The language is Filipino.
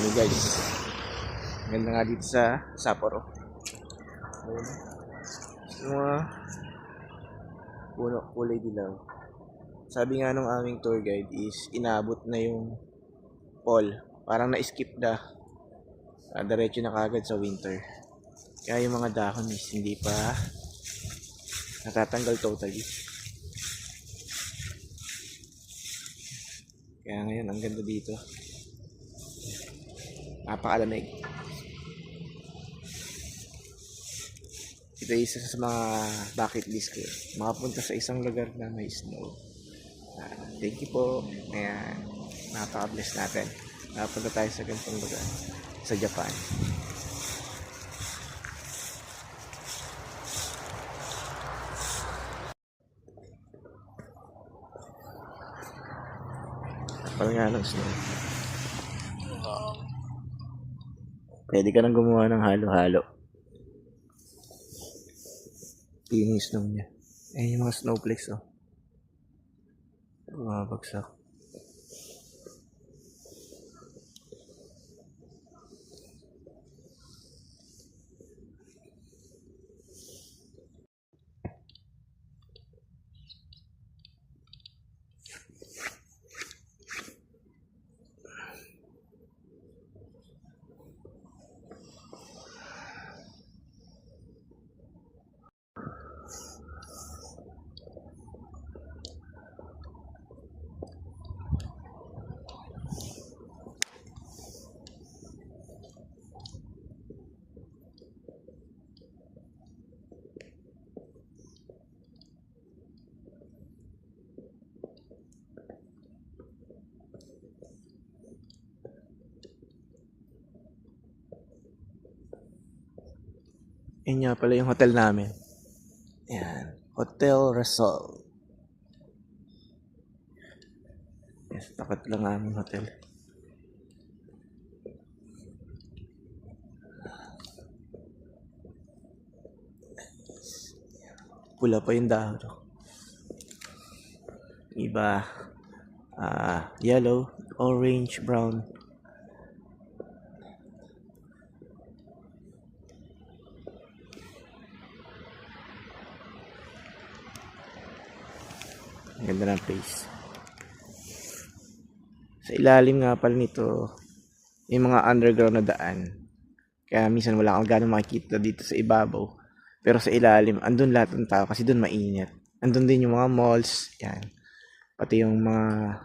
kami guys. Ganda nga dito sa Sapporo. Ayun. Mga puno kulay dilaw. Sabi nga nung aming tour guide is inaabot na yung fall. Parang na-skip na. Diretso na kagad sa winter. Kaya yung mga dahon is hindi pa natatanggal totally. Kaya ngayon ang ganda dito. Napakalamig. Ito isa sa mga bucket list ko. Makapunta sa isang lugar na may snow. Thank you po. Ayan. Napaka-bless natin. Napunta tayo sa ganitong lugar. Sa Japan. Kapal nga ng snow. Pwede ka nang gumawa ng halo-halo. Yung snow niya. Ayan yung mga snowflakes oh. Bumabagsak. Yan nga pala yung hotel namin. Yan. Hotel Resol. Yes, tapat lang aming hotel. Pula pa yung dahon. Iba. Yellow, orange, brown. Ang ganda ng place. Sa ilalim nga pala nito, yung mga underground na daan. Kaya minsan wala kang gano'ng makikita dito sa ibabaw. Pero sa ilalim, andun lahat ng tao kasi dun mainit. Andun din yung mga malls, yan. Pati yung mga